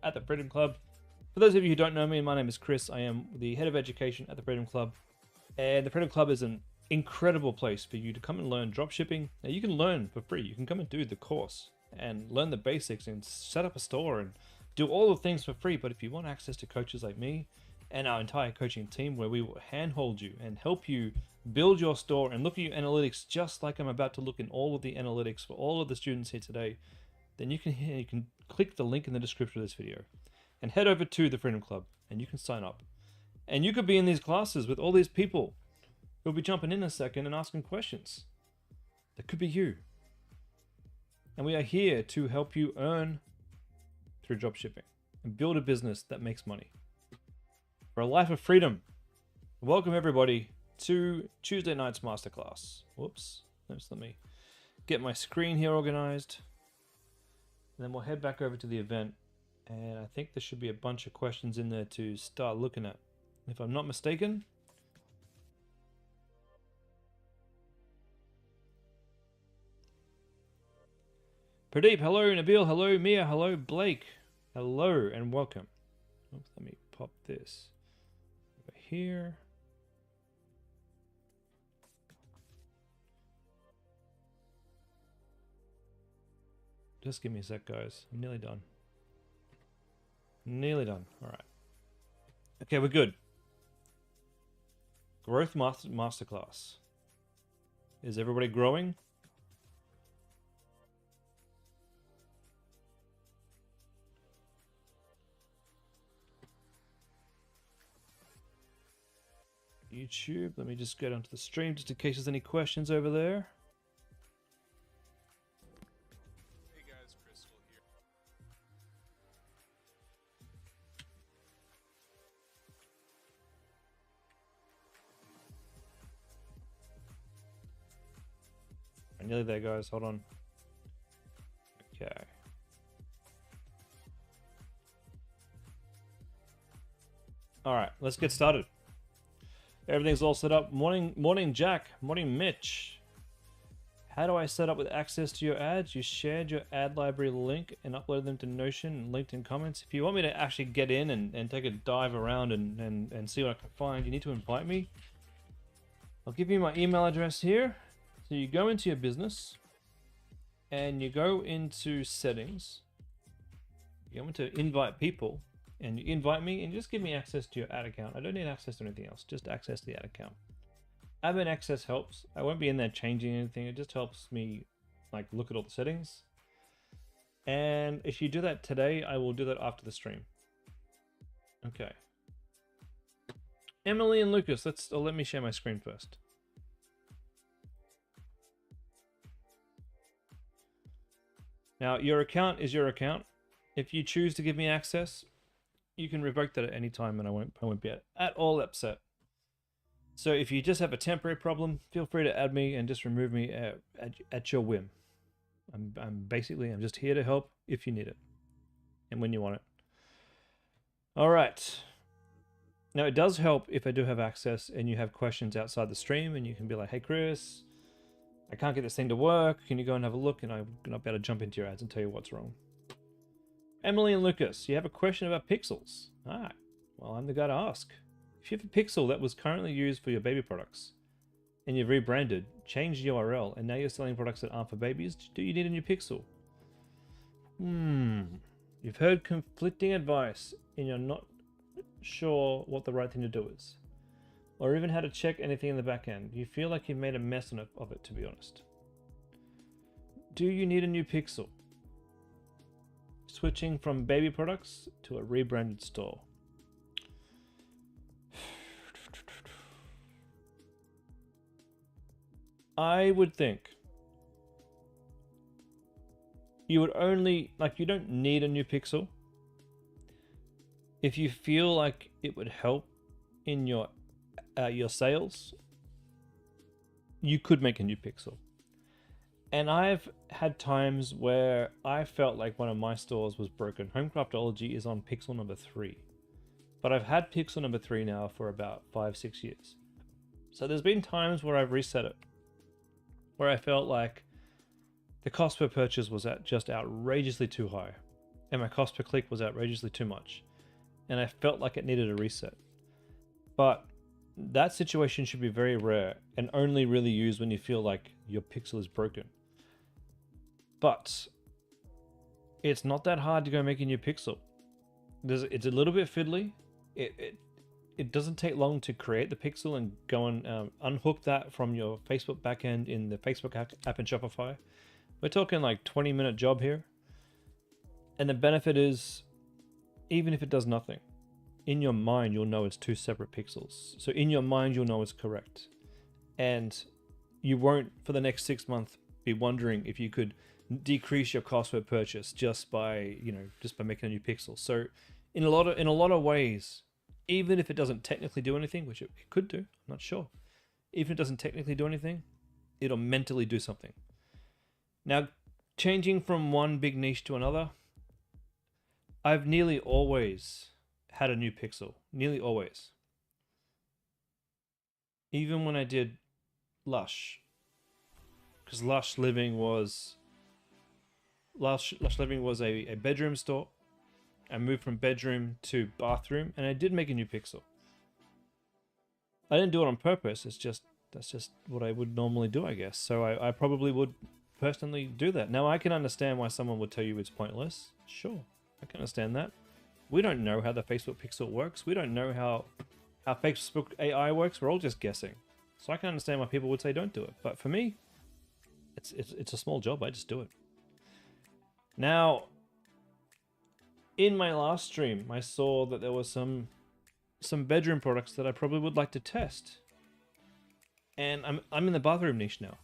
at the Freedom Club. For those of you who don't know me, my name is Chris. I am the head of education at the Freedom Club. And the Freedom Club is an incredible place for you to come and learn dropshipping. Now, you can learn for free. You can come and do the course and learn the basics and set up a store and do all the things for free. But if you want access to coaches like me and our entire coaching team, where we will handhold you and help you build your store and look at your analytics just like I'm about to look in all of the analytics for all of the students here today, then you can click the link in the description of this video and head over to the Freedom Club and you can sign up. And you could be in these classes with all these people who'll be jumping in a second and asking questions. That could be you. And we are here to help you earn through dropshipping and build a business that makes money for a life of freedom. Welcome everybody to Tuesday night's masterclass. Whoops, let me get my screen here organized. And then we'll head back over to the event. And I think there should be a bunch of questions in there to start looking at. If I'm not mistaken. Pradeep, hello. Nabil, hello. Mia, hello. Blake, hello and welcome. Oops, let me pop this over here. Just give me a sec, guys. I'm nearly done. Nearly done. All right. Okay, we're good. Growth Masterclass. Is everybody growing? YouTube, let me just go down to the stream just in case there's any questions over there. Hey guys, Crystal here. I'm nearly there, guys. Hold on. Okay. All right, let's get started. Everything's all set up. Morning, Jack. Morning, Mitch. How do I set up with access to your ads? You shared your ad library link and uploaded them to Notion and LinkedIn comments. If you want me to actually get in and take a dive around and see what I can find, you need to invite me. I'll give you my email address here. So you go into your business and you go into settings. You go into invite people and you invite me and just give me access to your ad account. I don't need access to anything else, just access to the ad account. Admin access helps. I won't be in there changing anything. It just helps me like look at all the settings. And if you do that today, I will do that after the stream. Okay. Emily and Lucas, let me share my screen first. Now, your account is your account. If you choose to give me access, you can revoke that at any time and I won't be at all upset. So if you just have a temporary problem, feel free to add me and just remove me at your whim. I'm just here to help if you need it and when you want it. All right. Now, it does help if I do have access and you have questions outside the stream and you can be like, hey, Chris, I can't get this thing to work. Can you go and have a look? And I'm going to be able to jump into your ads and tell you what's wrong. Emily and Lucas, you have a question about pixels. Ah, well, I'm the guy to ask. If you have a pixel that was currently used for your baby products and you've rebranded, changed the URL, and now you're selling products that aren't for babies, do you need a new pixel? You've heard conflicting advice and you're not sure what the right thing to do is, or even how to check anything in the back end. You feel like you've made a mess of it, to be honest. Do you need a new pixel? Switching from baby products to a rebranded store. I would think you would only, you don't need a new pixel. If you feel like it would help in your sales, you could make a new pixel. And I've had times where I felt like one of my stores was broken. Homecraftology is on pixel number 3. But I've had pixel number 3 now for about 5-6 years. So there's been times where I've reset it, where I felt like the cost per purchase was just outrageously too high. and my cost per click was outrageously too much, and I felt like it needed a reset. But that situation should be very rare and only really used when you feel like your pixel is broken. But it's not that hard to go make a new pixel. It's a little bit fiddly. It doesn't take long to create the pixel and go and unhook that from your Facebook backend in the Facebook app in Shopify. We're talking like 20-minute job here. And the benefit is, even if it does nothing, in your mind, you'll know it's two separate pixels. So in your mind, you'll know it's correct. And you won't, for the next 6 months, be wondering if you could decrease your cost per purchase just by making a new pixel. So in a lot of ways, even if it doesn't technically do anything, which it could do, I'm not sure. Even if it doesn't technically do anything, it'll mentally do something. Now, changing from one big niche to another, I've nearly always had a new pixel. Nearly always. Even when I did Lush. Because Lush Living was a bedroom store. I moved from bedroom to bathroom, and I did make a new pixel. I didn't do it on purpose. That's just what I would normally do, I guess. So I probably would personally do that. Now, I can understand why someone would tell you it's pointless. Sure, I can understand that. We don't know how the Facebook pixel works. We don't know how Facebook AI works. We're all just guessing. So I can understand why people would say don't do it. But for me, it's a small job. I just do it. Now, in my last stream, I saw that there was some bedroom products that I probably would like to test. And I'm in the bathroom niche now.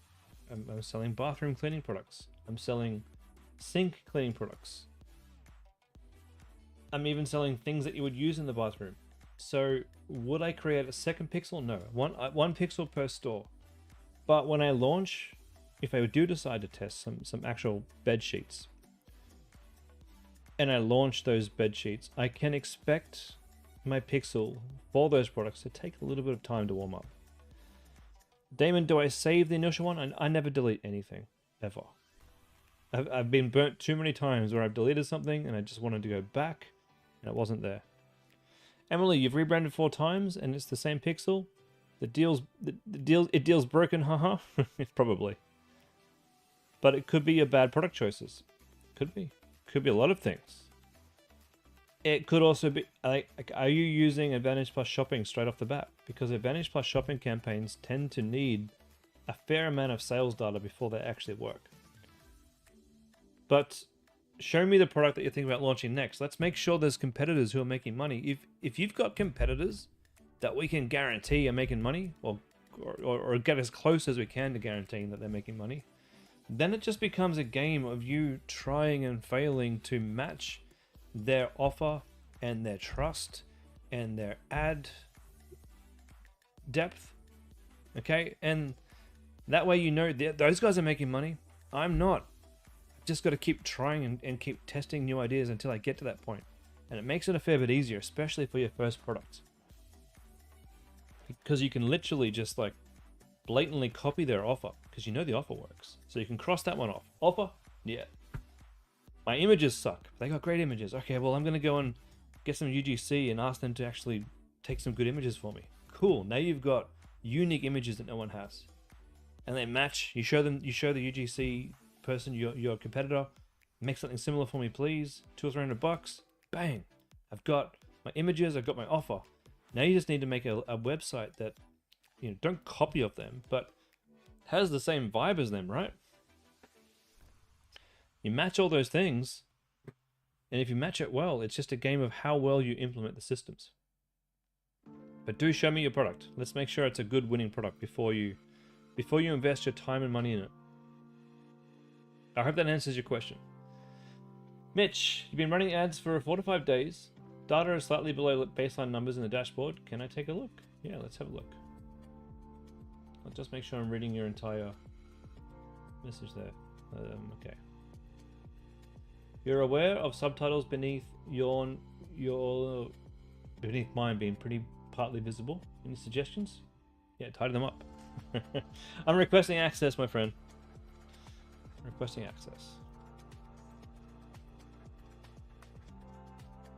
I'm selling bathroom cleaning products. I'm selling sink cleaning products. I'm even selling things that you would use in the bathroom. So would I create a second pixel? No, one pixel per store. But when I launch, if I do decide to test some actual bed sheets, and I launch those bed sheets, I can expect my pixel for those products to take a little bit of time to warm up. Damon, do I save the initial one? I never delete anything, ever. I've been burnt too many times where I've deleted something and I just wanted to go back and it wasn't there. Emily, you've rebranded 4 times and it's the same pixel. It deals broken, haha. Probably. But it could be your bad product choices. Could be a lot of things. It could also be, like, are you using Advantage Plus Shopping straight off the bat? Because Advantage Plus Shopping campaigns tend to need a fair amount of sales data before they actually work. But show me the product that you're thinking about launching next. Let's make sure there's competitors who are making money. If you've got competitors that we can guarantee are making money, or get as close as we can to guaranteeing that they're making money, then it just becomes a game of you trying and failing to match their offer and their trust and their ad depth. Okay, and that way you know those guys are making money. I'm not. I've just got to keep trying and keep testing new ideas until I get to that point. And it makes it a fair bit easier, especially for your first product. Because you can literally just like blatantly copy their offer because you know the offer works. So you can cross that one off. Offer? Yeah. My images suck. They got great images. Okay, well, I'm going to go and get some UGC and ask them to actually take some good images for me. Cool. Now you've got unique images that no one has. And they match. You show the UGC person, your competitor, make something similar for me, please. $200 or $300. Bang. I've got my images. I've got my offer. Now you just need to make a website that, don't copy of them, but has the same vibe as them, right? You match all those things, and if you match it well, it's just a game of how well you implement the systems. But do show me your product. Let's make sure it's a good winning product before you invest your time and money in it. I hope that answers your question. Mitch, you've been running ads for 4 to 5 days. Data is slightly below baseline numbers in the dashboard. Can I take a look? Yeah, let's have a look. I'll just make sure I'm reading your entire message there. Okay. You're aware of subtitles beneath beneath mine being pretty partly visible. Any suggestions? Yeah, tidy them up. I'm requesting access, my friend. Requesting access.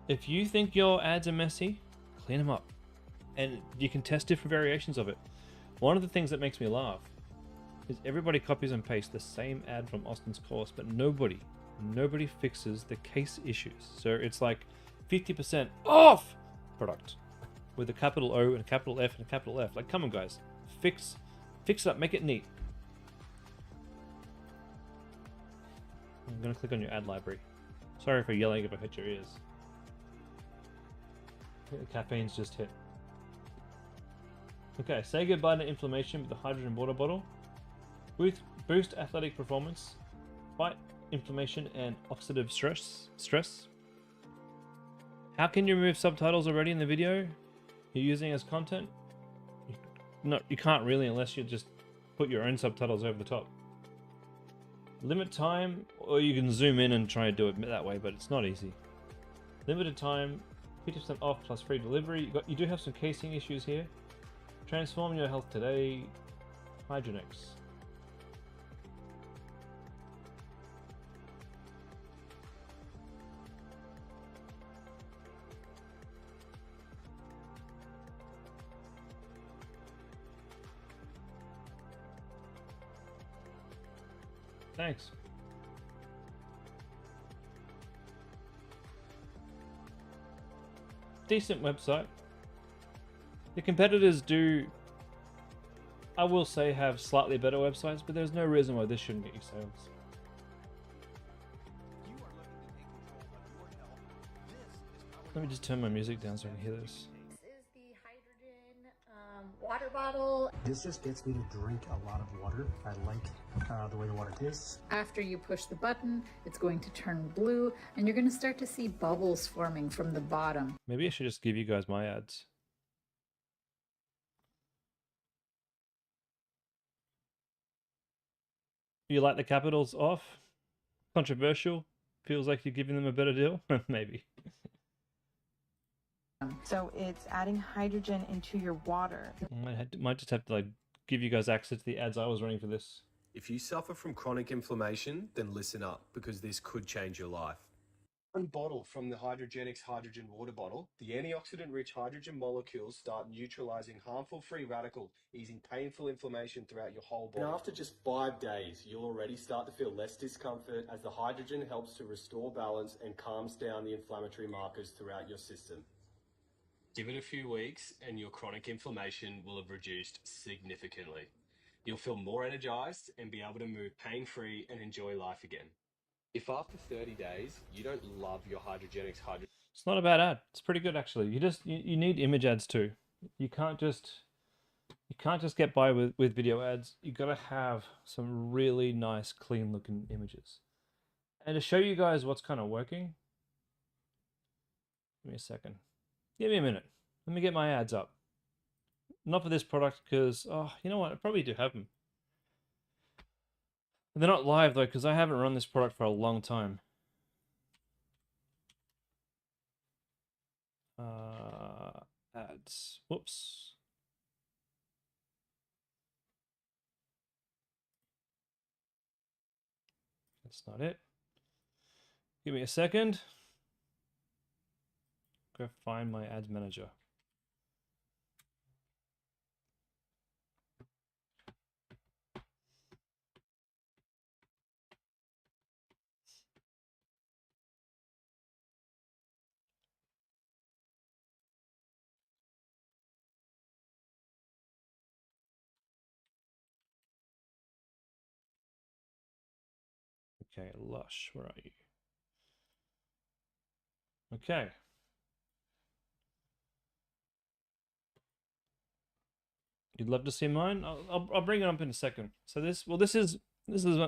If you think your ads are messy, clean them up. And you can test different variations of it. One of the things that makes me laugh is everybody copies and pastes the same ad from Austin's course, but nobody fixes the case issues. So it's like 50% off product with a capital O and a capital F and a capital F. Like, come on, guys, fix it up, make it neat. I'm gonna click on your ad library. Sorry for yelling if I hit your ears. I think the caffeine's just hit. Okay, say goodbye to inflammation with the hydrogen water bottle. Boost athletic performance. Fight inflammation and oxidative stress. How can you remove subtitles already in the video you're using as content? No, you can't really unless you just put your own subtitles over the top. Limit time, or you can zoom in and try to do it that way, but it's not easy. Limited time, 50% off plus free delivery. You do have some casing issues here. Transform your health today. Hydronex. Thanks. Decent website. The competitors do, I will say, have slightly better websites, but there's no reason why this shouldn't get you sales. Let me just turn my music down so I can hear this. This is the hydrogen water bottle. This just gets me to drink a lot of water. I like the way the water tastes. After you push the button, it's going to turn blue, and you're going to start to see bubbles forming from the bottom. Maybe I should just give you guys my ads. You like the capitals off? Controversial? Feels like you're giving them a better deal? Maybe. So it's adding hydrogen into your water. Might just have to like give you guys access to the ads I was running for this. If you suffer from chronic inflammation, then listen up, because this could change your life. One bottle from the Hydrogenics hydrogen water bottle, the antioxidant-rich hydrogen molecules start neutralizing harmful free radical, easing painful inflammation throughout your whole body. And after just 5 days, you'll already start to feel less discomfort as the hydrogen helps to restore balance and calms down the inflammatory markers throughout your system. Give it a few weeks and your chronic inflammation will have reduced significantly. You'll feel more energized and be able to move pain-free and enjoy life again. If after 30 days, you don't love your Hydrogenics hydrogen... It's not a bad ad. It's pretty good actually. You need image ads too. You can't just get by with video ads. You gotta have some really nice, clean looking images. And to show you guys what's kind of working, give me a second. Give me a minute. Let me get my ads up. Not for this product because, oh, you know what? I probably do have them. They're not live though because I haven't run this product for a long time. Ads. Whoops. That's not it. Give me a second. Go find my ads manager. Okay, Lush, where are you? Okay. You'd love to see mine? I'll bring it up in a second. So this is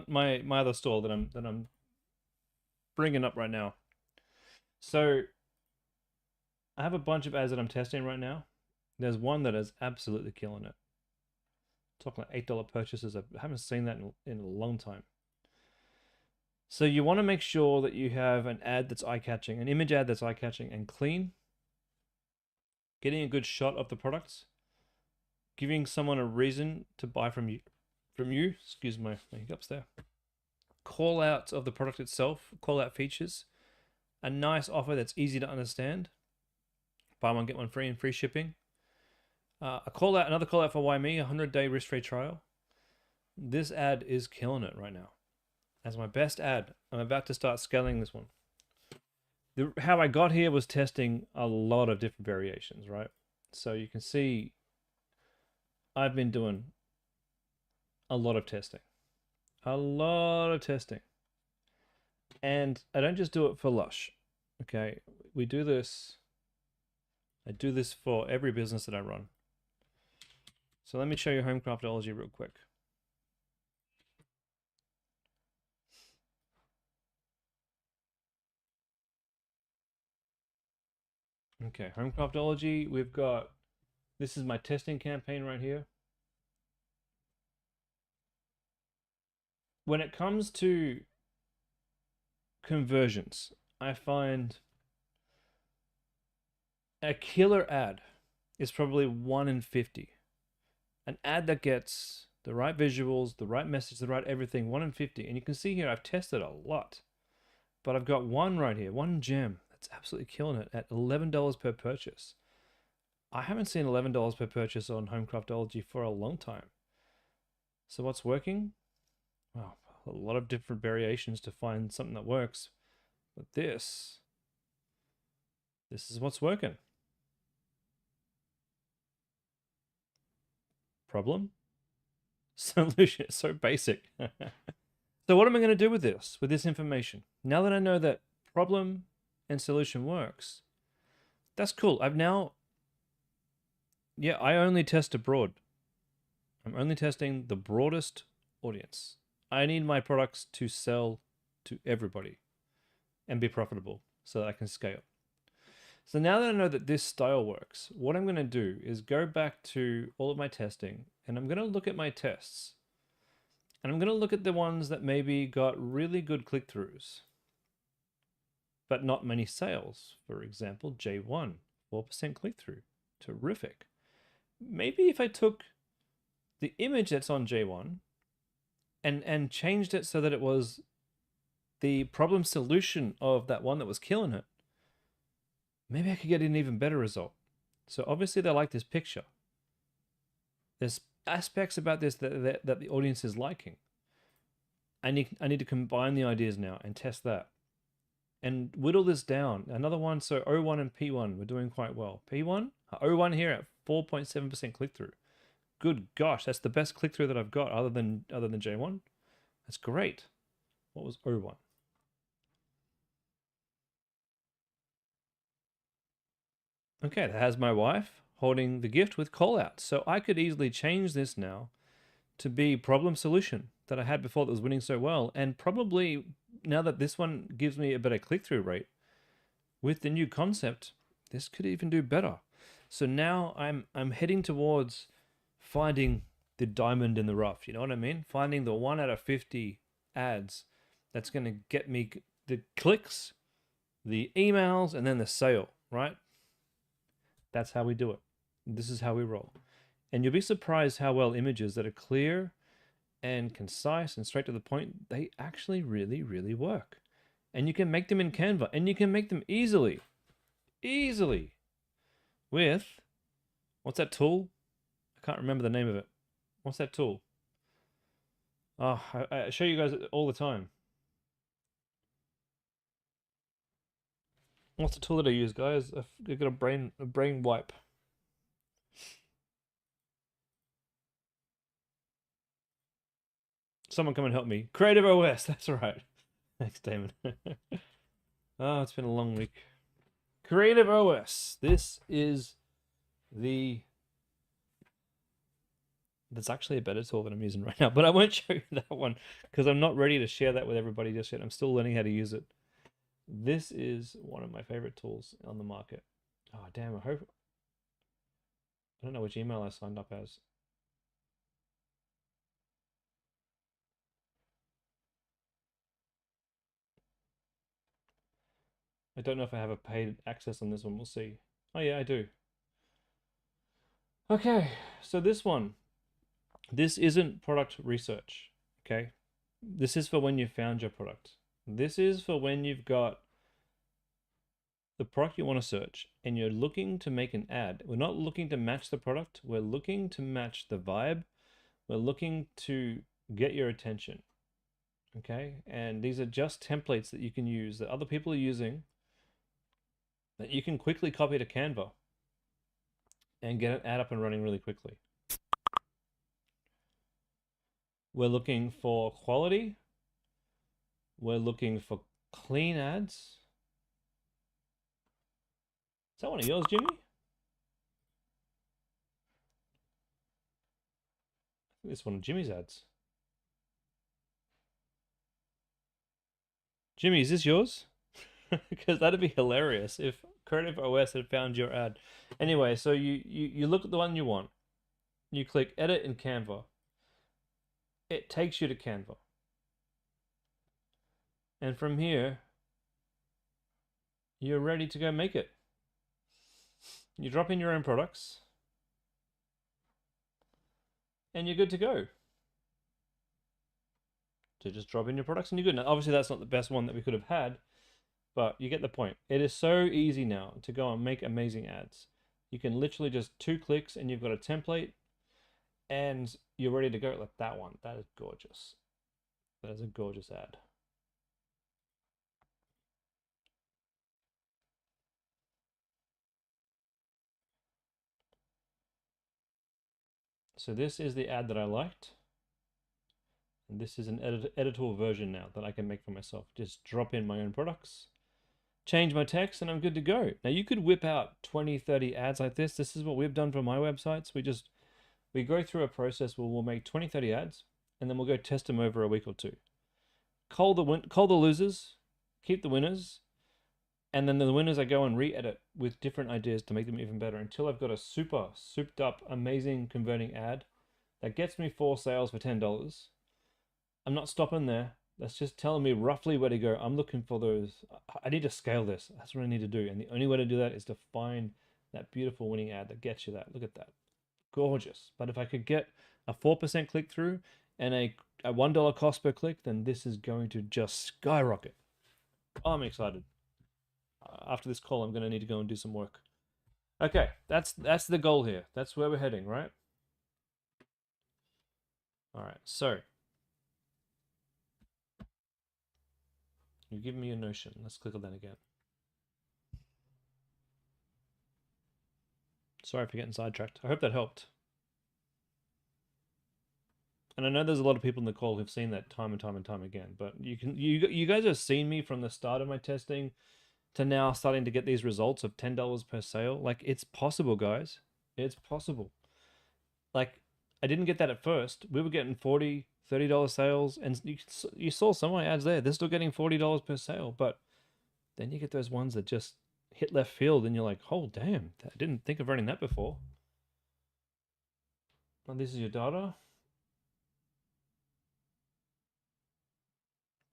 my other store that I'm bringing up right now. So I have a bunch of ads that I'm testing right now. There's one that is absolutely killing it. Talking like $8 purchases. I haven't seen that in a long time. So you want to make sure that you have an ad that's eye-catching, an image ad that's eye-catching and clean. Getting a good shot of the products. Giving someone a reason to buy from you. Excuse my hiccups there. Call outs of the product itself. Call out features. a nice offer that's easy to understand. Buy one, get one free and free shipping. Another call out for Why Me, 100-day risk-free trial. This ad is killing it right now. As my best ad, I'm about to start scaling this one. How I got here was testing a lot of different variations, right? So you can see I've been doing a lot of testing. A lot of testing. And I don't just do it for Lush. Okay, we do this. I do this for every business that I run. So let me show you Homecraftology real quick. Okay, Homecraftology, we've got, this is my testing campaign right here. When it comes to conversions, I find a killer ad is probably 1 in 50. An ad that gets the right visuals, the right message, the right everything, 1 in 50. And you can see here I've tested a lot. But I've got one right here, one gem that's absolutely killing it at $11 per purchase. I haven't seen $11 per purchase on Homecraftology for a long time. So what's working? Well, a lot of different variations to find something that works. But this is what's working. Problem? Solution. It's so basic. So what am I going to do with this information? Now that I know that problem and solution works, that's cool. I only test abroad. I'm only testing the broadest audience. I need my products to sell to everybody and be profitable so that I can scale. So now that I know that this style works, what I'm going to do is go back to all of my testing and I'm going to look at my tests. And I'm going to look at the ones that maybe got really good click-throughs, but not many sales. For example, J1, 4% click-through. Terrific. Maybe if I took the image that's on J1 and changed it so that it was the problem solution of that one that was killing it, maybe I could get an even better result. So obviously they like this picture. There's aspects about this that the audience is liking. I need to combine the ideas now and test that. And whittle this down. Another one, so O1 and P1, we're doing quite well. P1, O1 here at 4.7% click-through. Good gosh, that's the best click-through that I've got other than J1. That's great. What was O1? Okay, that has my wife holding the gift with call out. So I could easily change this now to be problem solution that I had before that was winning so well. And probably now that this one gives me a better click-through rate with the new concept, this could even do better. So now I'm heading towards finding the diamond in the rough. You know what I mean? Finding the 1 out of 50 ads that's going to get me the clicks, the emails, and then the sale, right? That's how we do it. This is how we roll. And you'll be surprised how well images that are clear and concise and straight to the point, they actually really, really work. And you can make them in Canva, and you can make them easily with, what's that tool? I can't remember the name of it. What's that tool? Oh, I show you guys all the time. What's the tool that I use, guys? I've got a brain wipe. Someone come and help me. Creative OS, that's right. Thanks, Damon. Oh, it's been a long week. Creative OS. This is There's actually a better tool that I'm using right now, but I won't show you that one because I'm not ready to share that with everybody just yet. I'm still learning how to use it. This is one of my favorite tools on the market. Oh, damn, I don't know which email I signed up as. I don't know if I have a paid access on this one. We'll see. Oh yeah, I do. Okay, so this one. This isn't product research, okay? This is for when you found your product. This is for when you've got the product you want to search and you're looking to make an ad, we're not looking to match the product, we're looking to match the vibe, we're looking to get your attention. Okay, and these are just templates that you can use that other people are using that you can quickly copy to Canva and get an ad up and running really quickly. We're looking for quality. We're looking for clean ads. Is that one of yours, Jimmy? I think this is one of Jimmy's ads. Jimmy, is this yours? Because that'd be hilarious if Creative OS had found your ad. Anyway, so you look at the one you want. You click edit in Canva. It takes you to Canva. And from here, you're ready to go make it. You drop in your own products. And you're good to go. So just drop in your products and you're good. Now, obviously, that's not the best one that we could have had, but you get the point. It is so easy now to go and make amazing ads. You can literally just 2 clicks and you've got a template and you're ready to go. Like that one. That is gorgeous. That is a gorgeous ad. So this is the ad that I liked. And this is an editable version now that I can make for myself. Just drop in my own products, change my text, and I'm good to go. Now you could whip out 20, 30 ads like this. This is what we've done for my websites. We go through a process where we'll make 20, 30 ads, and then we'll go test them over a week or two. Call the losers, keep the winners, and then the winners I go and re-edit with different ideas to make them even better until I've got a super souped up, amazing converting ad that gets me 4 sales for $10. I'm not stopping there. That's just telling me roughly where to go. I'm looking for those. I need to scale this. That's what I need to do. And the only way to do that is to find that beautiful winning ad that gets you that. Look at that. Gorgeous. But if I could get a 4% click through and a $1 cost per click, then this is going to just skyrocket. Oh, I'm excited. After this call, I'm going to need to go and do some work. Okay, that's the goal here. That's where we're heading, right? All right, so you give me a Notion. Let's click on that again. Sorry for getting sidetracked. I hope that helped. And I know there's a lot of people in the call who've seen that time and time and time again. But you guys have seen me from the start of my testing to now starting to get these results of $10 per sale. Like, it's possible, guys. It's possible. Like, I didn't get that at first. We were getting $40, $30 sales, and you saw some of my ads there. They're still getting $40 per sale, but then you get those ones that just hit left field, and you're like, oh, damn, I didn't think of running that before. And this is your data.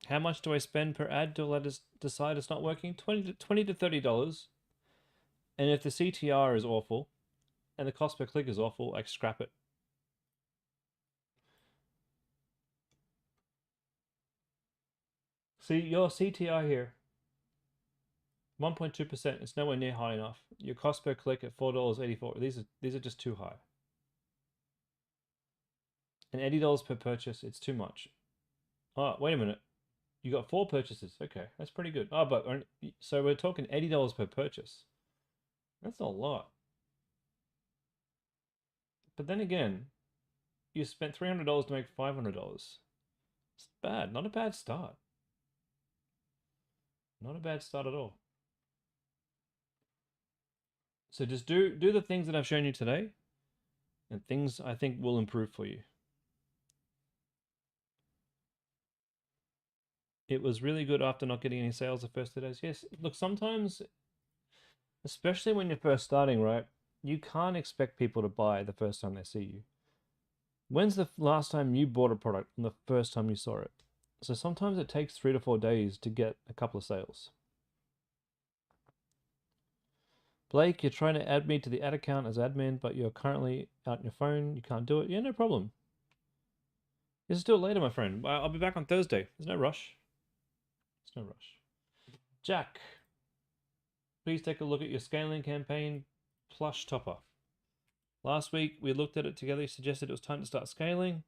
How much do I spend per ad till I just decide it's not working? $20 to $30. And if the CTR is awful, and the cost per click is awful, I scrap it. See, your CTR here, 1.2%. It's nowhere near high enough. Your cost per click at $4.84. These are just too high. And $80 per purchase, it's too much. Oh, wait a minute. You got 4 purchases. Okay, that's pretty good. Oh, but so we're talking $80 per purchase. That's a lot. But then again, you spent $300 to make $500. It's bad. Not a bad start. Not a bad start at all. So just do the things that I've shown you today, and things I think will improve for you. It was really good after not getting any sales the first 2 days. Yes, look, sometimes, especially when you're first starting, right, you can't expect people to buy the first time they see you. When's the last time you bought a product and the first time you saw it? So sometimes it takes 3 to 4 days to get a couple of sales. Blake, you're trying to add me to the ad account as admin, but you're currently out on your phone. You can't do it. Yeah, no problem. Just do it later, my friend. I'll be back on Thursday. There's no rush. There's no rush. Jack, Please take a look at your scaling campaign plush topper. Last week we looked at it together. You suggested it was time to start scaling.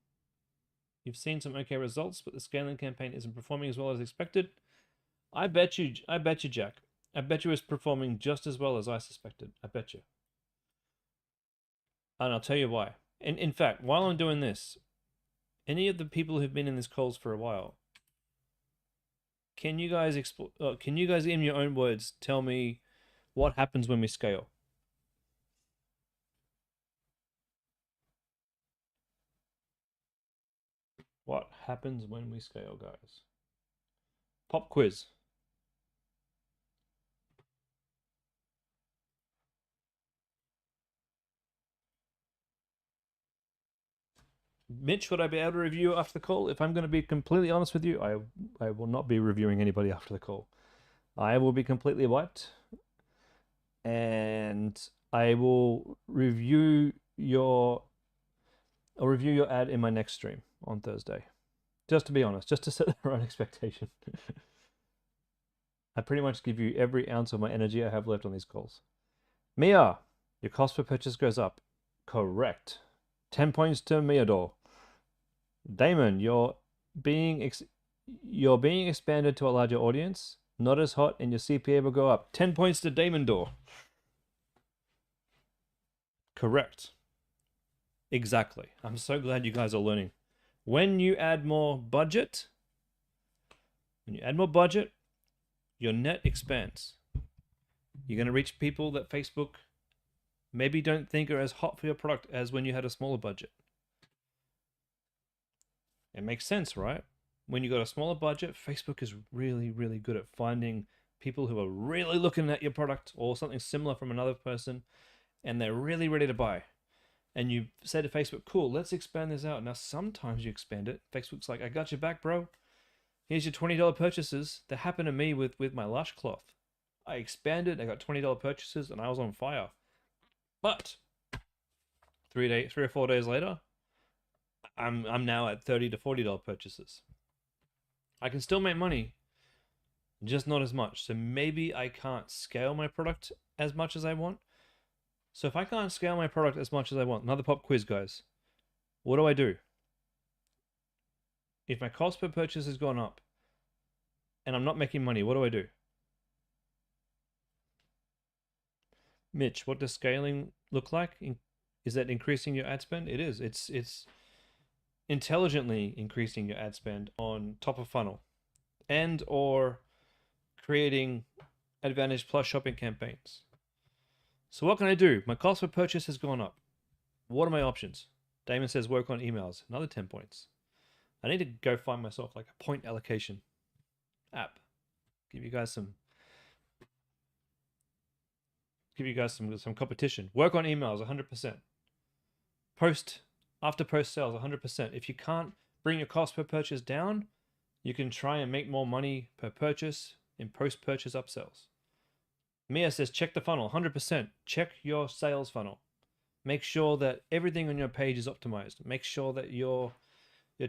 You've seen some okay results, but the scaling campaign isn't performing as well as expected. I bet you, Jack. I bet you it's performing just as well as I suspected. I bet you. And I'll tell you why. And in fact, while I'm doing this, any of the people who've been in this calls for a while, can you guys in your own words tell me what happens when we scale? What happens when we scale, guys? Pop quiz. Mitch, would I be able to review after the call? If I'm going to be completely honest with you, I will not be reviewing anybody after the call. I will be completely wiped, and I will review your ad in my next stream on Thursday. Just to be honest, just to set the right expectation. I pretty much give you every ounce of my energy I have left on these calls. Mia, your cost per purchase goes up. Correct. 10 points to Miador. Damon, you're being expanded to a larger audience. Not as hot, and your CPA will go up. 10 points to Damon Door. Correct. Exactly. I'm so glad you guys are learning. When you add more budget, your net expands. You're going to reach people that Facebook maybe don't think are as hot for your product as when you had a smaller budget. It makes sense, right? When you got a smaller budget, Facebook is really, really good at finding people who are really looking at your product or something similar from another person, and they're really ready to buy. And you say to Facebook, cool, let's expand this out. Now, sometimes you expand it. Facebook's like, I got your back, bro. Here's your $20 purchases. That happened to me with my Lush cloth. I expanded, I got $20 purchases, and I was on fire. But 3 or 4 days later, I'm now at $30 to $40 purchases. I can still make money, just not as much. So maybe I can't scale my product as much as I want. So if I can't scale my product as much as I want, another pop quiz, guys, what do I do? If my cost per purchase has gone up and I'm not making money, what do I do? Mitch, what does scaling look like? Is that increasing your ad spend? It is. It's intelligently increasing your ad spend on top of funnel and or creating Advantage Plus shopping campaigns. So what can I do? My cost per purchase has gone up. What are my options? Damon says work on emails. Another 10 points. I need to go find myself like a point allocation app. Give you guys some competition. Work on emails 100%. After post sales 100%. If you can't bring your cost per purchase down, you can try and make more money per purchase in post-purchase upsells. Mia says check the funnel 100%. Check your sales funnel. Make sure that everything on your page is optimized. Make sure that you're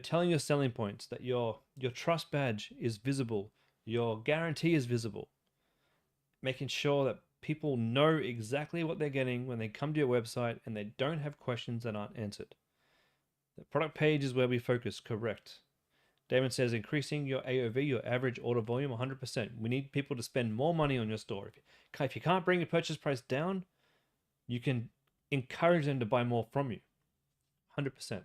telling your selling points, that your trust badge is visible, your guarantee is visible. Making sure that people know exactly what they're getting when they come to your website and they don't have questions that aren't answered. The product page is where we focus, correct. Damon says increasing your AOV, your average order volume, 100%. We need people to spend more money on your store. If you can't bring your purchase price down, you can encourage them to buy more from you. 100%.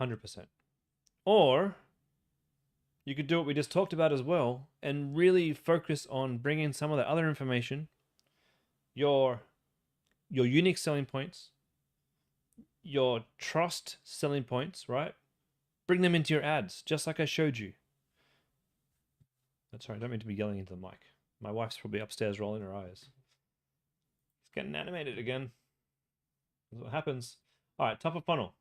100%. Or you could do what we just talked about as well and really focus on bringing some of the other information, your unique selling points, your trust selling points, right? Bring them into your ads, just like I showed you. That's right, I don't mean to be yelling into the mic. My wife's probably upstairs rolling her eyes. It's getting animated again. That's what happens. All right, top of funnel.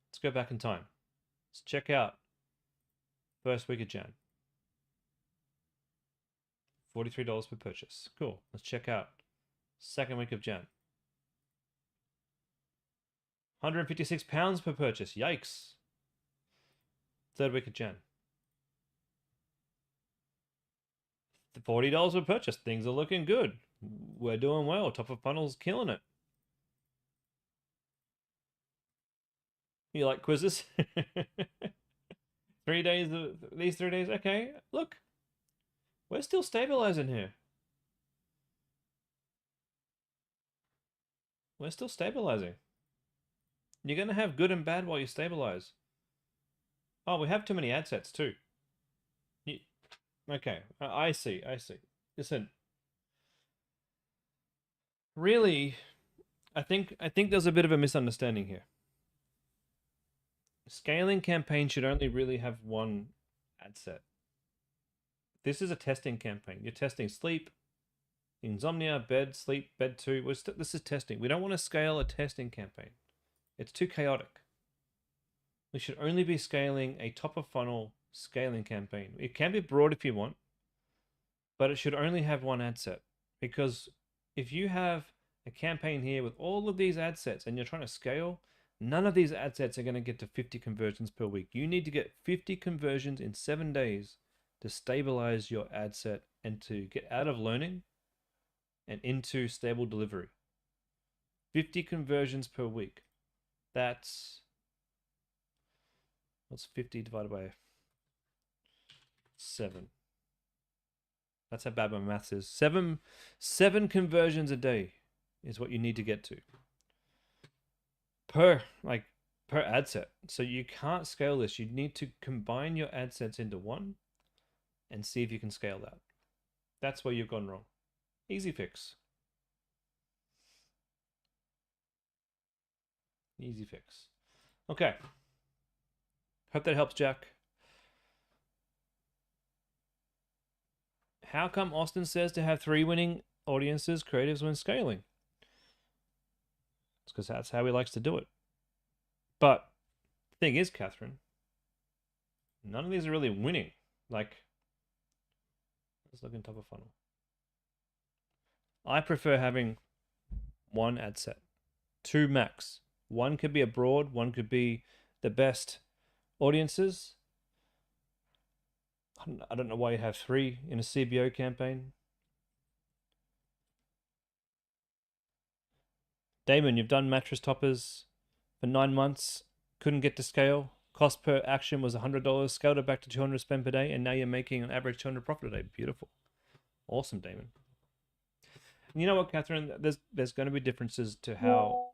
Let's go back in time. Let's check out first week of Jan. $43 per purchase. Cool. Let's check out second week of Jan. £156 per purchase. Yikes. Third week of Jan. $40 per purchase. Things are looking good. We're doing well. Top of funnel's killing it. You like quizzes? 3 days, these 3 days. Okay, look. We're still stabilizing here. We're still stabilizing. You're going to have good and bad while you stabilize. Oh, we have too many ad sets too. Okay, I see. Listen, really, I think there's a bit of a misunderstanding here. Scaling campaign should only really have one ad set. This is a testing campaign. You're testing sleep, insomnia, bed, sleep, bed 2. This is testing. We don't want to scale a testing campaign. It's too chaotic. We should only be scaling a top of funnel scaling campaign. It can be broad if you want, but it should only have one ad set. Because if you have a campaign here with all of these ad sets and you're trying to scale, none of these ad sets are going to get to 50 conversions per week. You need to get 50 conversions in 7 days to stabilize your ad set and to get out of learning and into stable delivery. 50 conversions per week. That's, what's 50 divided by 7? That's how bad my maths is. Seven conversions a day is what you need to get to per ad set. So you can't scale this. You need to combine your ad sets into one and see if you can scale that. That's where you've gone wrong. Easy fix. Easy fix. Okay. Hope that helps, Jack. How come Austin says to have 3 winning audiences, creatives when scaling? It's because that's how he likes to do it. But the thing is, Catherine, none of these are really winning. Like, let's look in top of funnel. I prefer having one ad set, 2 max. One could be a broad, one could be the best audiences. I don't know why you have 3 in a CBO campaign. Damon, you've done mattress toppers for 9 months, couldn't get to scale. Cost per action was $100, scaled it back to 200 spend per day, and now you're making an average 200 profit a day. Beautiful. Awesome, Damon. And you know what, Catherine? There's going to be differences to how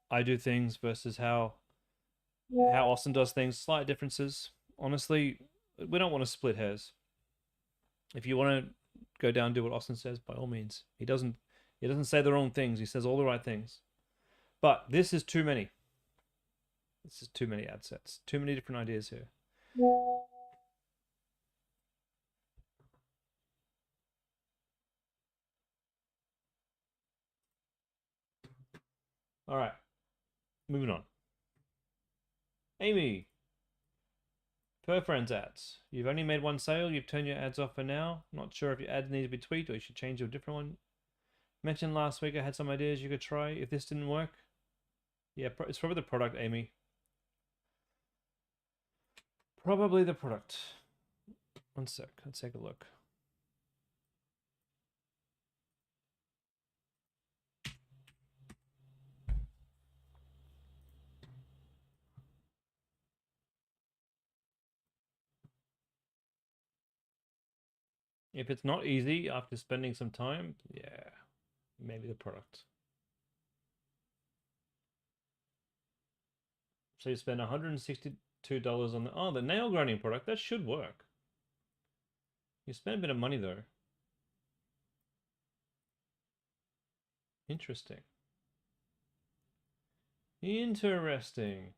I do things versus how Austin does things. Slight differences. Honestly, we don't want to split hairs. If you want to go down and do what Austin says, by all means. He doesn't say the wrong things. He says all the right things. But this is too many. This is too many ad sets. Too many different ideas here. All right. Moving on. Amy. Per friends ads. You've only made 1 sale. You've turned your ads off for now. Not sure if your ads need to be tweaked or you should change to a different one. Mentioned last week I had some ideas you could try if this didn't work. Yeah, it's probably the product, Amy. Probably the product. 1 sec. Let's take a look. If it's not easy after spending some time, yeah, maybe the product. So you spend $162 on the nail grinding product. That should work. You spend a bit of money though. Interesting. Interesting.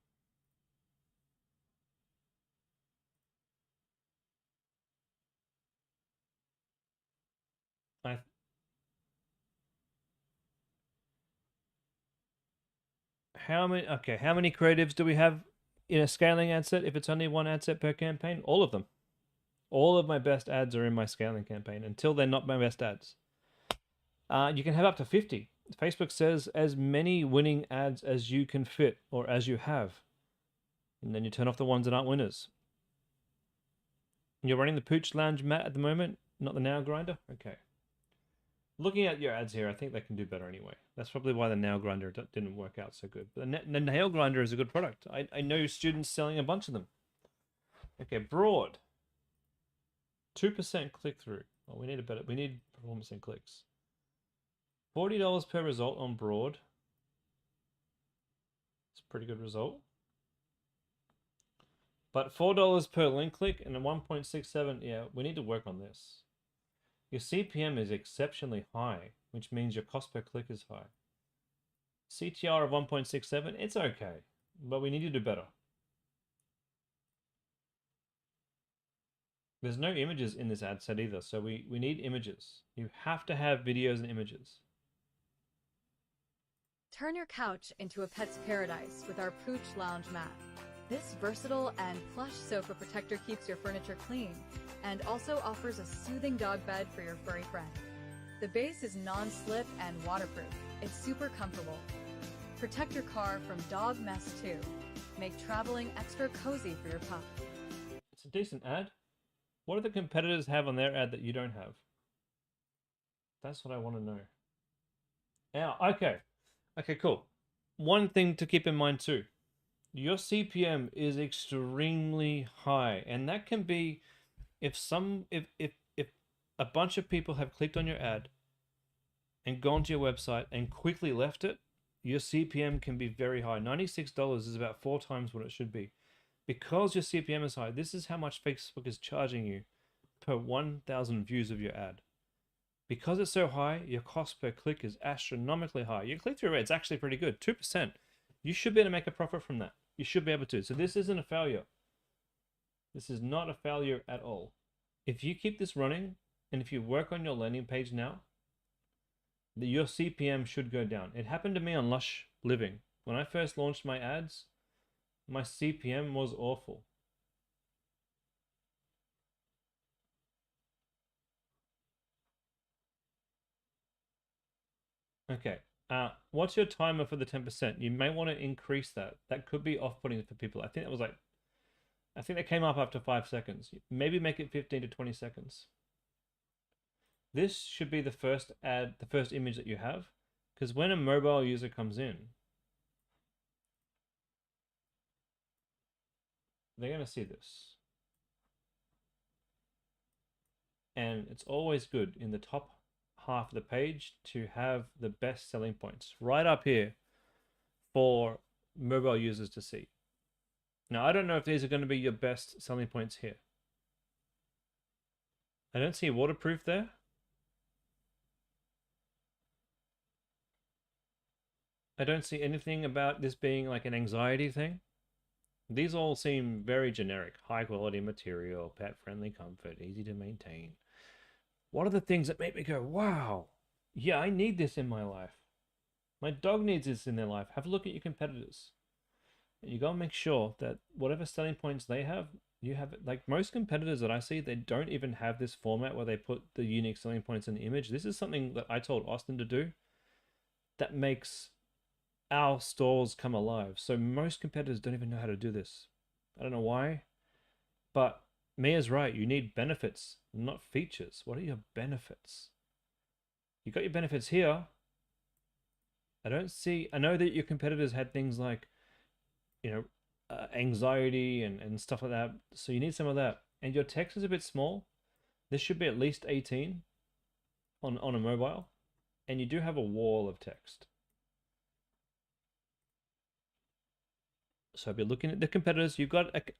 How many creatives do we have in a scaling ad set if it's only 1 ad set per campaign? All of them. All of my best ads are in my scaling campaign until they're not my best ads. You can have up to 50. Facebook says as many winning ads as you can fit or as you have. And then you turn off the ones that aren't winners. You're running the Pooch Lounge, Matt, at the moment? Not the nail grinder? Okay. Looking at your ads here, I think they can do better anyway. That's probably why the nail grinder didn't work out so good. But the nail grinder is a good product. I know students selling a bunch of them. Okay, broad. 2% click-through. Well, we need performance in clicks. $40 per result on broad. It's a pretty good result. But $4 per link click and a 1.67, yeah, we need to work on this. Your CPM is exceptionally high, which means your cost per click is high. CTR of 1.67, it's okay, but we need to do better. There's no images in this ad set either, so we need images. You have to have videos and images. Turn your couch into a pet's paradise with our Pooch Lounge mat. This versatile and plush sofa protector keeps your furniture clean and also offers a soothing dog bed for your furry friend. The base is non-slip and waterproof. It's super comfortable. Protect your car from dog mess too. Make traveling extra cozy for your pup. It's a decent ad. What do the competitors have on their ad that you don't have? That's what I want to know. Now, okay. Okay, cool. One thing to keep in mind too. Your CPM is extremely high, and that can be if a bunch of people have clicked on your ad and gone to your website and quickly left it, your CPM can be very high. $96 is about 4 times what it should be. Because your CPM is high, this is how much Facebook is charging you per 1,000 views of your ad. Because it's so high, your cost per click is astronomically high. Your click-through rate's actually pretty good, 2%. You should be able to make a profit from that. You should be able to. So this isn't a failure. This is not a failure at all. If you keep this running, and if you work on your landing page now, your CPM should go down. It happened to me on Lush Living. When I first launched my ads, my CPM was awful. Okay. What's your timer for the 10%? You may want to increase that. That could be off-putting for people. I think that came up after 5 seconds. Maybe make it 15 to 20 seconds. This should be the first ad, the first image that you have, because when a mobile user comes in, they're going to see this. And it's always good in the top half of the page to have the best selling points right up here for mobile users to see. Now, I don't know if these are going to be your best selling points here. I don't see waterproof there. I don't see anything about this being like an anxiety thing. These all seem very generic. High quality material, pet friendly comfort, easy to maintain. What are the things that make me go, wow, yeah, I need this in my life. My dog needs this in their life. Have a look at your competitors. You gotta make sure that whatever selling points they have, you have it. Like most competitors that I see, they don't even have this format where they put the unique selling points in the image. This is something that I told Austin to do that makes our stores come alive. So most competitors don't even know how to do this. I don't know why, but Mia's right. You need benefits, not features. What are your benefits? You got your benefits here. I know that your competitors had things like, anxiety and stuff like that. So you need some of that. And your text is a bit small. This should be at least 18 on a mobile. And you do have a wall of text. So I'll be looking at the competitors.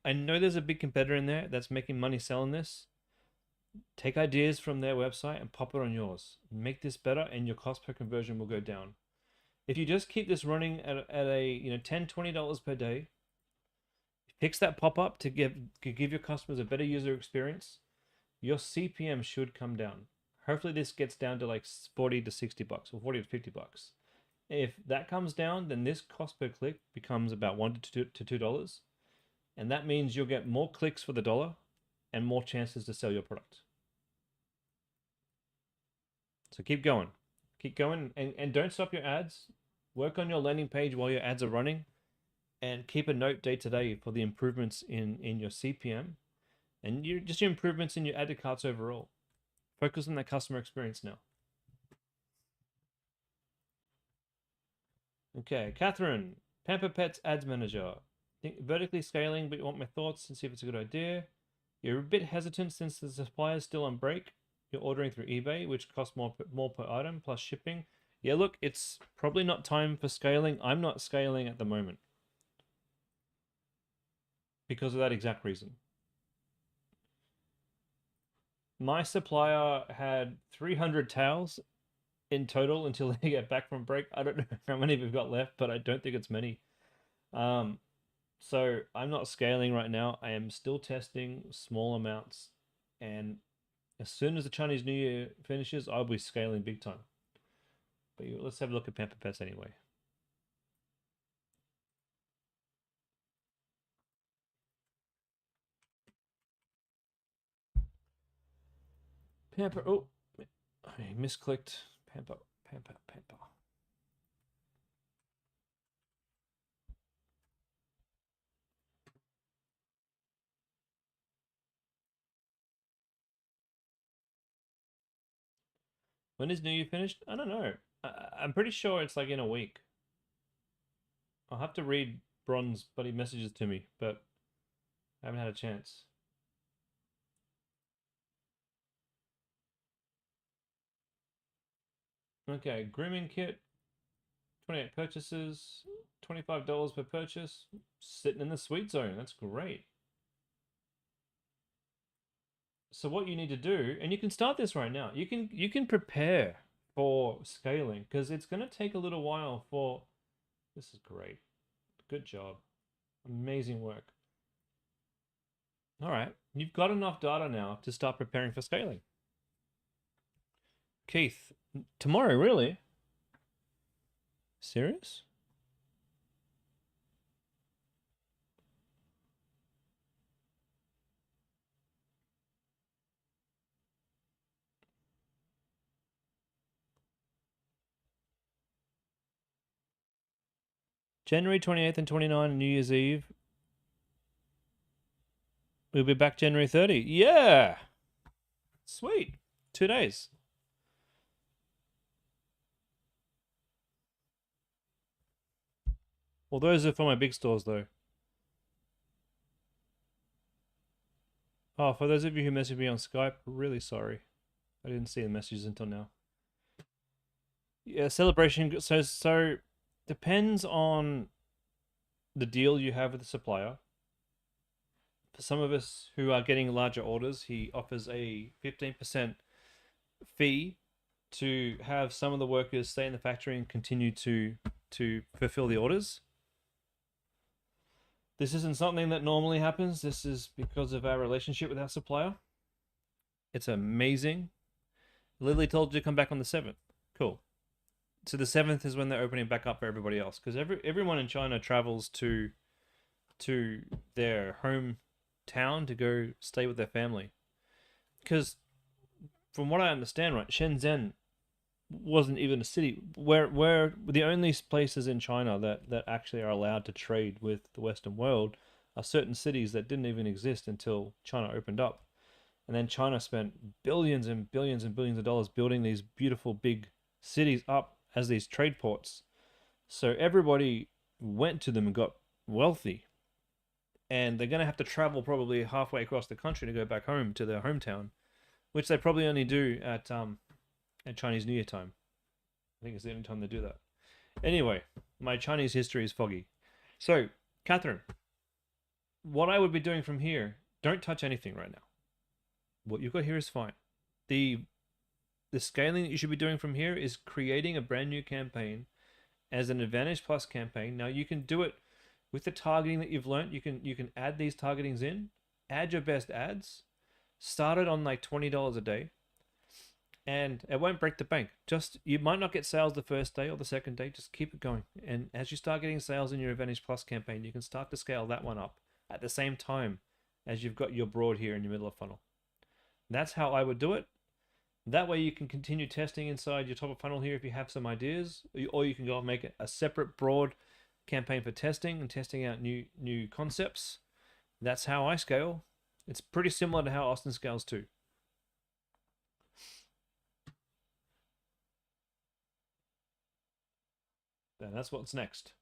I know there's a big competitor in there that's making money selling this. Take ideas from their website and pop it on yours. Make this better and your cost per conversion will go down. If you just keep this running at a $10, $20 per day, fix that pop-up to give your customers a better user experience, your CPM should come down. Hopefully this gets down to like 40 to 60 bucks or 40 to 50 bucks. If that comes down, then this cost per click becomes about $1 to $2. And that means you'll get more clicks for the dollar and more chances to sell your product. So keep going. Keep going and don't stop your ads. Work on your landing page while your ads are running and keep a note day to day for the improvements in your CPM and your improvements in your added carts overall. Focus on that customer experience now. Okay, Catherine, Pamper Pets Ads Manager. Think vertically scaling, but you want my thoughts and see if it's a good idea. You're a bit hesitant since the supply is still on break. You're ordering through eBay, which costs more per item, plus shipping. Yeah, look, it's probably not time for scaling. I'm not scaling at the moment because of that exact reason. My supplier had 300 towels in total until they get back from break. I don't know how many we've got left, but I don't think it's many. So I'm not scaling right now. I am still testing small amounts, and as soon as the Chinese New Year finishes, I'll be scaling big time. But let's have a look at Pamper Pets anyway. Pamper. Oh, I misclicked. Pamper. When is New Year finished? I don't know. I'm pretty sure it's like in a week. I'll have to read Bron's buddy messages to me, but I haven't had a chance. Okay, grooming kit. 28 purchases, $25 per purchase. Sitting in the sweet zone. That's great. So what you need to do, and you can start this right now. You can prepare for scaling because it's going to take a little while for. This is great. Good job. Amazing work. All right, you've got enough data now to start preparing for scaling. Keith, tomorrow, really? Serious? January 28th and 29th, New Year's Eve. We'll be back January 30. Yeah! Sweet. 2 days. Well, those are for my big stores, though. Oh, for those of you who messaged me on Skype, really sorry. I didn't see the messages until now. Yeah, celebration. So depends on the deal you have with the supplier. For some of us who are getting larger orders, he offers a 15% fee to have some of the workers stay in the factory and continue to fulfill the orders. This isn't something that normally happens. This is because of our relationship with our supplier. It's amazing. Lily told you to come back on the 7th. Cool. So the 7th is when they're opening back up for everybody else, because everyone in China travels to their hometown to go stay with their family. Because from what I understand, right, Shenzhen wasn't even a city. Where the only places in China that actually are allowed to trade with the Western world are certain cities that didn't even exist until China opened up. And then China spent billions and billions and billions of dollars building these beautiful big cities up as these trade ports. So everybody went to them and got wealthy. And they're going to have to travel probably halfway across the country to go back home to their hometown, which they probably only do at Chinese New Year time. I think it's the only time they do that. Anyway, my Chinese history is foggy. So, Catherine, what I would be doing from here, don't touch anything right now. What you've got here is fine. The scaling that you should be doing from here is creating a brand new campaign as an Advantage Plus campaign. Now you can do it with the targeting that you've learned. You can add these targetings in, add your best ads, start it on like $20 a day, and it won't break the bank. Just, you might not get sales the first day or the second day, just keep it going. And as you start getting sales in your Advantage Plus campaign, you can start to scale that one up at the same time as you've got your broad here in your middle of funnel. That's how I would do it. That way you can continue testing inside your top of funnel here if you have some ideas, or you can go and make a separate broad campaign for testing and testing out new concepts. That's how I scale. It's pretty similar to how Austin scales too. then that's what's next.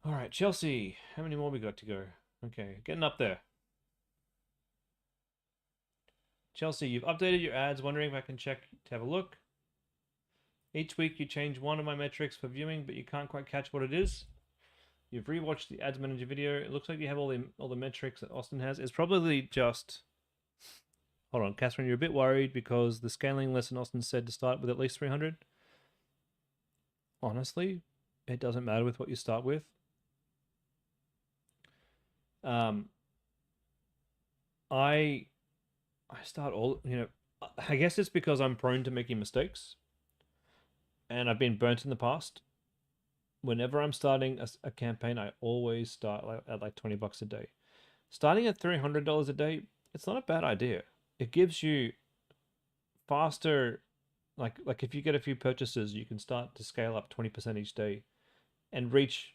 All right, Chelsea. How many more we got to go? Okay, getting up there. Chelsea, you've updated your ads. Wondering if I can check to have a look. Each week you change one of my metrics for viewing, but you can't quite catch what it is. You've rewatched the Ads Manager video. It looks like you have all the metrics that Austin has. It's probably just... Hold on, Catherine, you're a bit worried because the scaling lesson Austin said to start with at least 300. Honestly, it doesn't matter with what you start with. I start all, I guess it's because I'm prone to making mistakes and I've been burnt in the past. Whenever I'm starting a campaign, I always start at like $20 a day. Starting at $300 a day, it's not a bad idea. It gives you faster, like if you get a few purchases, you can start to scale up 20% each day and reach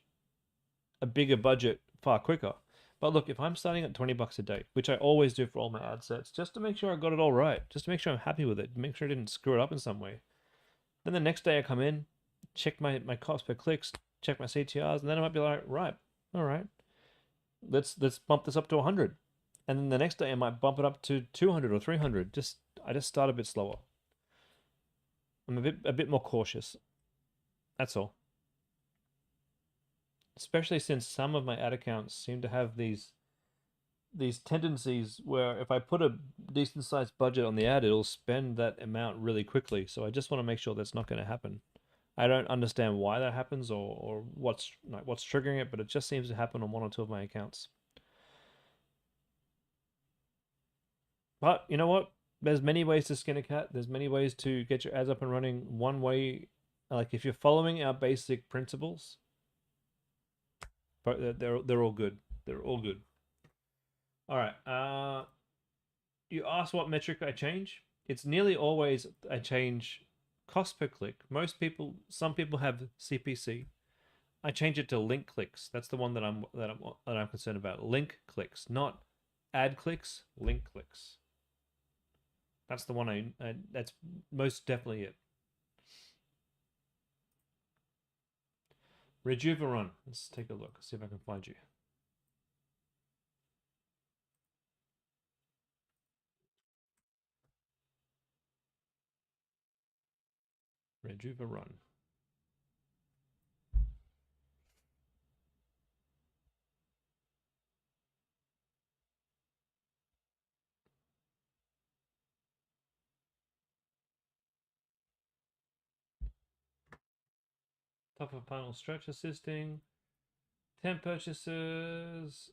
a bigger budget far quicker. But look, if I'm starting at $20 a day, which I always do for all my ad sets, just to make sure I got it all right, just to make sure I'm happy with it, make sure I didn't screw it up in some way. Then the next day I come in, check my cost per clicks, check my CTRs, and then I might be like, right, all right, let's bump this up to 100. And then the next day I might bump it up to 200 or 300. I just start a bit slower. I'm a bit more cautious. That's all. Especially since some of my ad accounts seem to have these tendencies where if I put a decent sized budget on the ad, it'll spend that amount really quickly. So I just want to make sure that's not going to happen. I don't understand why that happens or what's triggering it, but it just seems to happen on one or two of my accounts. But you know what? There's many ways to skin a cat. There's many ways to get your ads up and running. One way, like if you're following our basic principles, but they're all good. They're all good. All right. You asked what metric I change. It's nearly always I change cost per click. Some people have CPC. I change it to link clicks. That's the one that I'm concerned about. Link clicks, not ad clicks. Link clicks. That's the one that's most definitely it. Rejuveron. Let's take a look. See if I can find you. Rejuveron. Top of funnel stretch assisting. 10 purchases.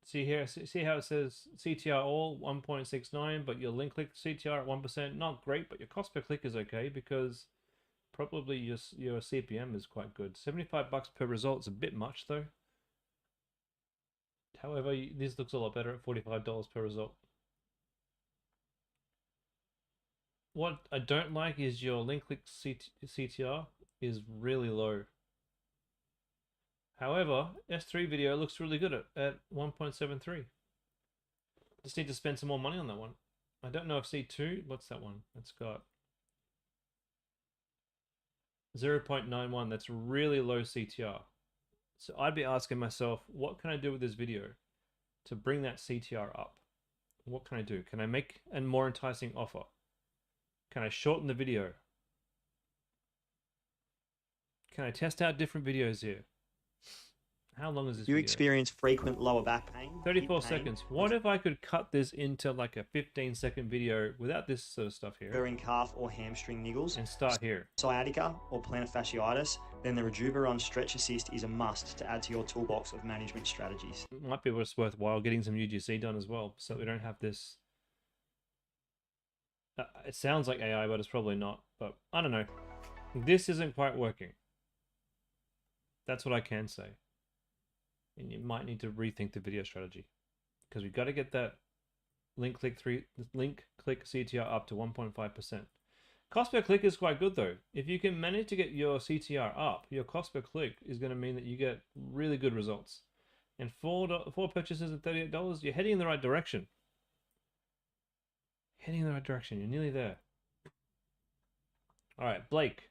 See here, see how it says CTR all 1.69, but your link click CTR at 1%. Not great, but your cost per click is okay because probably your CPM is quite good. $75 per result is a bit much though. However, this looks a lot better at $45 per result. What I don't like is your link click CTR is really low. However, S3 video looks really good at 1.73. Just need to spend some more money on that one. I don't know if C2, what's that one? It's got 0.91. That's really low CTR. So I'd be asking myself, what can I do with this video to bring that CTR up? What can I do? Can I make a more enticing offer? Can I shorten the video? Can I test out different videos here? How long is this You video? experience frequent lower back pain. 34 seconds. What if I could cut this into like a 15-second video without this sort of stuff here Recurring calf or hamstring niggles, and start here? sciatica or plantar fasciitis, then the Rejuveron Stretch Assist is a must to add to your toolbox of management strategies. It might be worthwhile getting some UGC done as well, so we don't have this. It sounds like AI, but it's probably not. But I don't know. This isn't quite working. That's what I can say. And you might need to rethink the video strategy because we've got to get that link click CTR up to 1.5%. Cost per click is quite good though. If you can manage to get your CTR up, your cost per click is going to mean that you get really good results. And four purchases at $38, you're heading in the right direction. Heading in the right direction. You're nearly there. All right, Blake.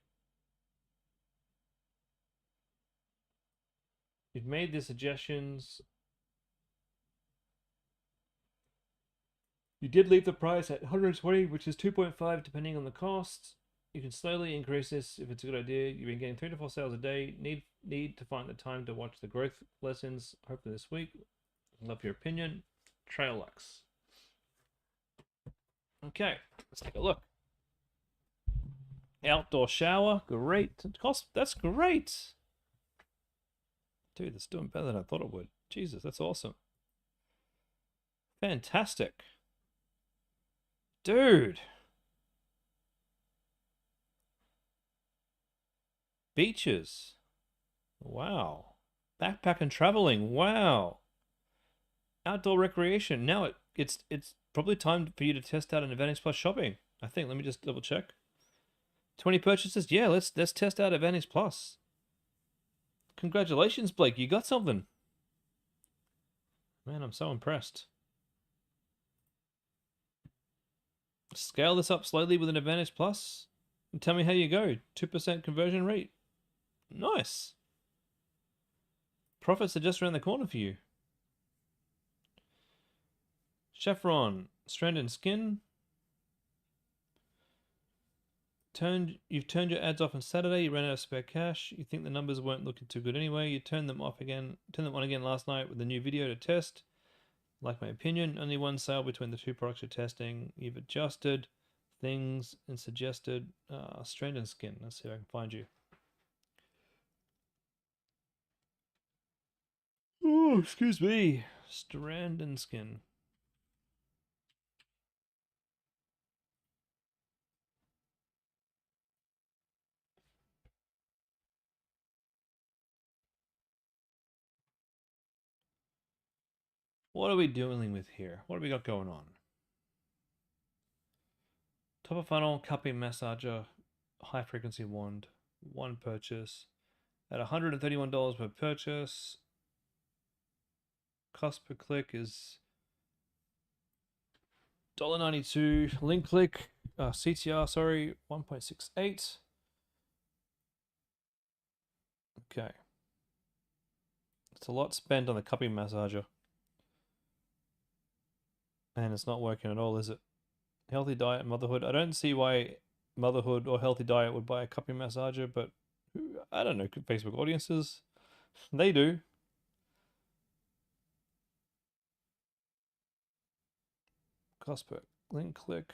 You've made the suggestions. You did leave the price at 120, which is 2.5 depending on the cost. You can slowly increase this if it's a good idea. You've been getting 3 to 4 sales a day. Need to find the time to watch the growth lessons, hopefully this week. Love your opinion. Trail Lux. Okay, let's take a look. Outdoor shower, great. Cost, that's great. Dude, it's doing better than I thought it would. Jesus, that's awesome. Fantastic. Dude. Beaches. Wow. Backpack and traveling. Wow. Outdoor recreation. Now it's probably time for you to test out an Advantage Plus shopping. I think. Let me just double check. 20 purchases. Yeah, let's test out Advantage Plus. Congratulations, Blake. You got something. Man, I'm so impressed. Scale this up slowly with an Advantage Plus and tell me how you go. 2% conversion rate. Nice. Profits are just around the corner for you. Chevron, Strand and Skin. You've turned your ads off on Saturday. You ran out of spare cash. You think the numbers weren't looking too good anyway. You turned them on again last night with a new video to test. Like my opinion, only one sale between the two products you're testing. You've adjusted things and suggested Strand and Skin. Let's see if I can find you. Oh, excuse me. Strand and Skin. What are we dealing with here? What have we got going on? Top of funnel, cupping massager, high frequency wand, one purchase at $131 per purchase. Cost per click is $1.92. Link click, CTR, sorry, 1.68. Okay. It's a lot spent on the cupping massager. And it's not working at all, is it? Healthy diet, motherhood. I don't see why motherhood or healthy diet would buy a cupping massager, but I don't know, Facebook audiences, they do. Cost per link click.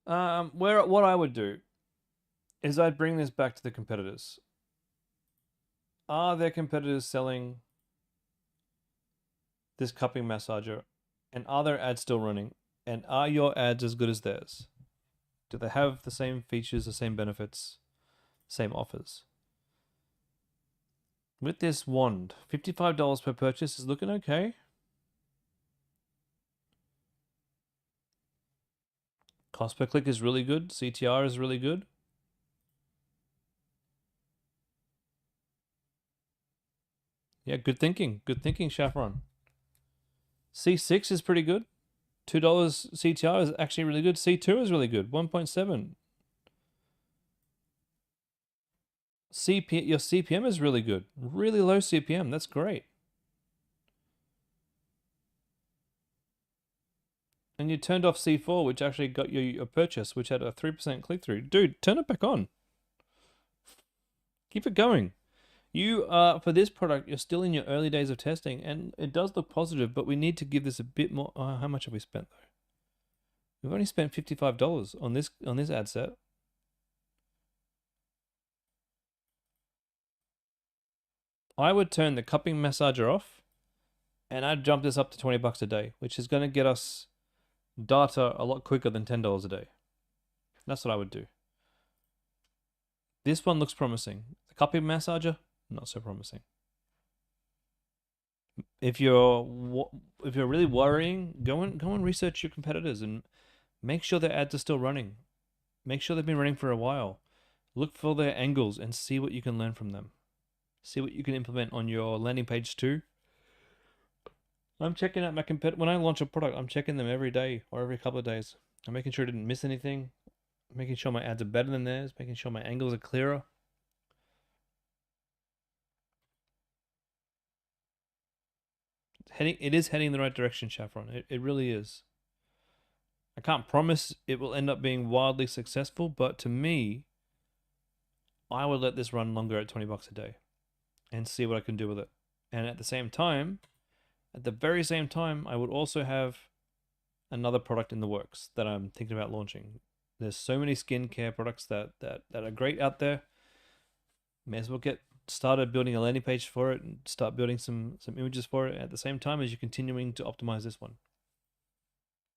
What I would do is I'd bring this back to the competitors. Are their competitors selling this cupping massager, and are their ads still running, and are your ads as good as theirs? Do they have the same features, the same benefits, same offers? With this wand, $55 per purchase is looking okay. Cost per click is really good. CTR is really good. Yeah, good thinking. Good thinking, Chevron. C6 is pretty good. $2 CTR is actually really good. C2 is really good. 1.7. Your CPM is really good. Really low CPM. That's great. And you turned off C4, which actually got you a purchase, which had a 3% click-through. Dude, turn it back on. Keep it going. You for this product, you're still in your early days of testing, and it does look positive, but we need to give this a bit more. How much have we spent though? We've only spent $55 on this ad set. I would turn the cupping massager off, and I'd jump this up to $20 a day, which is going to get us data a lot quicker than $10 a day. That's what I would do. This one looks promising. The cupping massager, not so promising. If you're really worrying, go and research your competitors and make sure their ads are still running. Make sure they've been running for a while. Look for their angles and see what you can learn from them. See what you can implement on your landing page too. I'm checking out my when I launch a product, I'm checking them every day or every couple of days. I'm making sure I didn't miss anything. Making sure my ads are better than theirs. Making sure my angles are clearer. It is heading in the right direction, Saffron. It really is. I can't promise it will end up being wildly successful, but to me, I would let this run longer at 20 bucks a day and see what I can do with it. And at the very same time, I would also have another product in the works that I'm thinking about launching. There's so many skincare products that are great out there. May as well get started building a landing page for it and start building some images for it at the same time as you're continuing to optimize this one.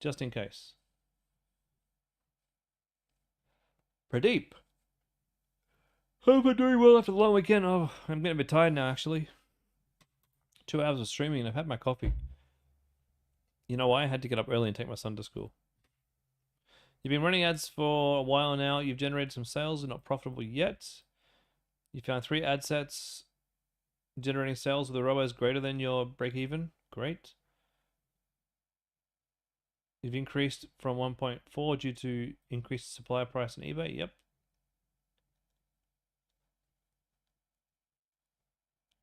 Just in case. Pradeep. Hope I'm doing well after the long weekend. Oh, I'm getting a bit tired now, actually. 2 hours of streaming and I've had my coffee. You know why? I had to get up early and take my son to school. You've been running ads for a while now. You've generated some sales. They're not profitable yet. You found 3 ad sets generating sales with a ROAS greater than your break even. Great. You've increased from 1.4 due to increased supplier price on eBay. Yep.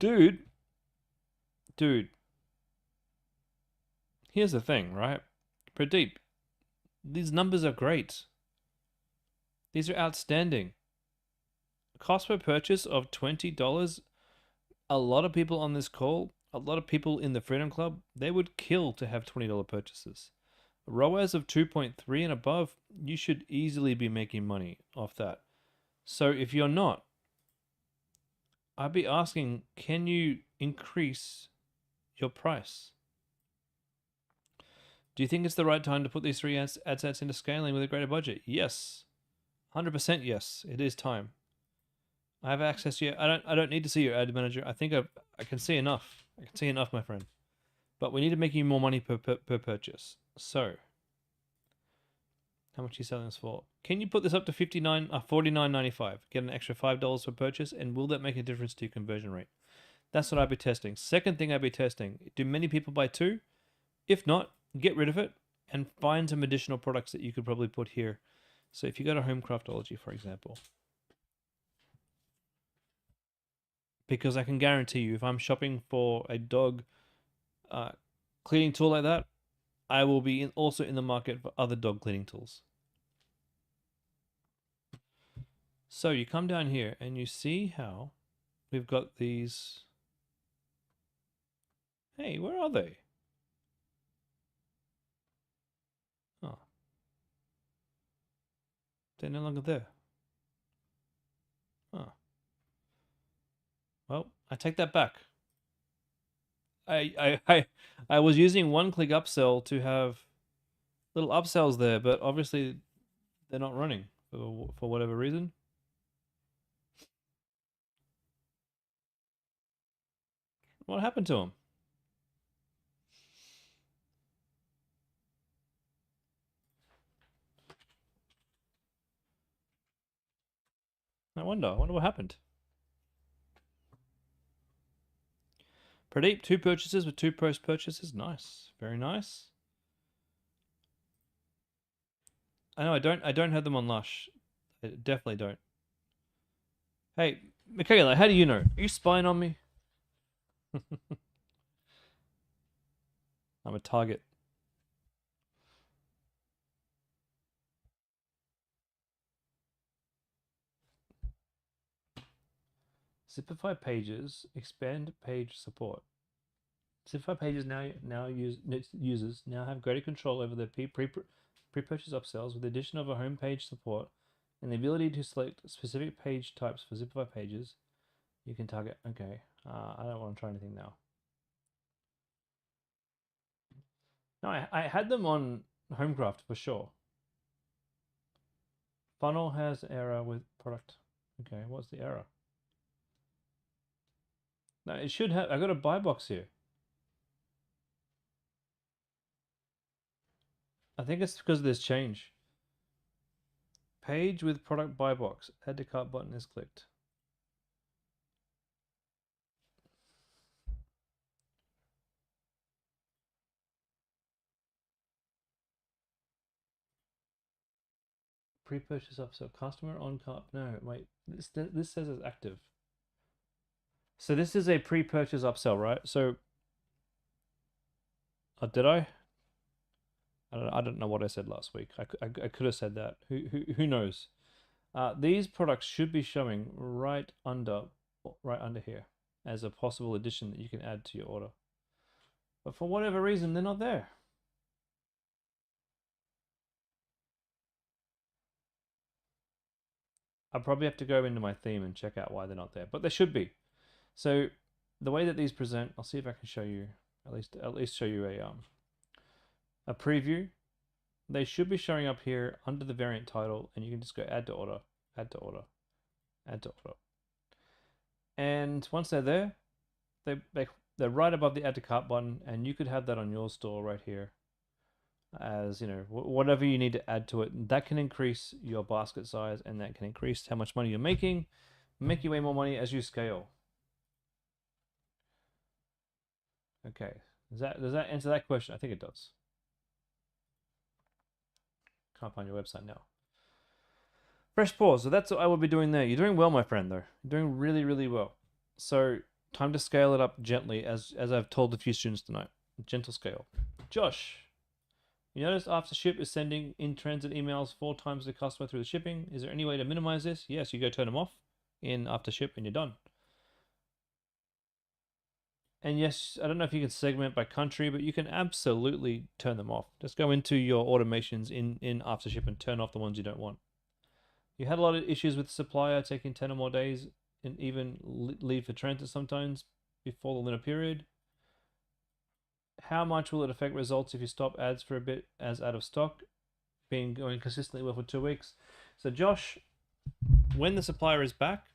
Dude. Here's the thing, right? Pradeep, these numbers are great. These are outstanding. Cost per purchase of $20. A lot of people on this call, a lot of people in the Freedom Club, they would kill to have $20 purchases. ROAS of 2.3 and above, you should easily be making money off that. So if you're not, I'd be asking, can you increase your price? Do you think it's the right time to put these 3 ad sets into scaling with a greater budget? Yes. 100% yes. It is time. I have access to you. I don't need to see your ad manager. I think I can see enough. I can see enough, my friend. But we need to make you more money per purchase. So, how much are you selling this for? Can you put this up to $49.95? Get an extra $5 per purchase, and will that make a difference to your conversion rate? That's what I'd be testing. Second thing I'd be testing: do many people buy 2? If not, get rid of it and find some additional products that you could probably put here. So if you go to Home Craftology, for example, because I can guarantee you, if I'm shopping for a dog cleaning tool like that, I will be also in the market for other dog cleaning tools. So you come down here and you see how we've got these. Hey, where are they? Oh, they're no longer there. Oh. Well, I take that back. I was using one-click upsell to have little upsells there, but obviously they're not running for whatever reason. What happened to them? I wonder what happened. Pradeep, 2 purchases with 2 post purchases. Nice. Very nice. I know I don't have them on Lush. I definitely don't. Hey, Michaela, how do you know? Are you spying on me? I'm a target. Simplify pages, expand page support. Simplify pages users now have greater control over their pre-purchase upsells with the addition of a home page support and the ability to select specific page types for Simplify pages. You can target. Okay, I don't want to try anything now. No, I had them on Homecraft for sure. Funnel has error with product. Okay, what's the error? No, it should have. I got a buy box here. I think it's because of this change. Page with product buy box. Add to cart button is clicked. Pre-purchase upsell. Customer on cart. No, wait. This says it's active. So this is a pre-purchase upsell, right? So, did I? I don't know what I said last week. I could have said that. Who knows? These products should be showing right under here as a possible addition that you can add to your order. But for whatever reason, they're not there. I'll probably have to go into my theme and check out why they're not there, but they should be. So the way that these present, I'll see if I can show you at least show you a preview. They should be showing up here under the variant title, and you can just go add to order, add to order, add to order. And once they're there, they're right above the add to cart button, and you could have that on your store right here as, you know, whatever you need to add to it. That can increase your basket size, and that can increase how much money you're making, make you way more money as you scale. Okay, does that answer that question? I think it does. Can't find your website now. Fresh pause. So that's what I will be doing there. You're doing well, my friend, though. You're doing really, really well. So time to scale it up gently, as I've told a few students tonight. Gentle scale. Josh, you notice AfterShip is sending in transit emails 4 times the customer through the shipping. Is there any way to minimize this? Yes, you go turn them off in AfterShip and you're done. And yes, I don't know if you can segment by country, but you can absolutely turn them off. Just go into your automations in AfterShip and turn off the ones you don't want. You had a lot of issues with the supplier taking 10 or more days and even leave for transit sometimes before the lunar period. How much will it affect results if you stop ads for a bit as out of stock, being going consistently well for 2 weeks? So Josh, when the supplier is back,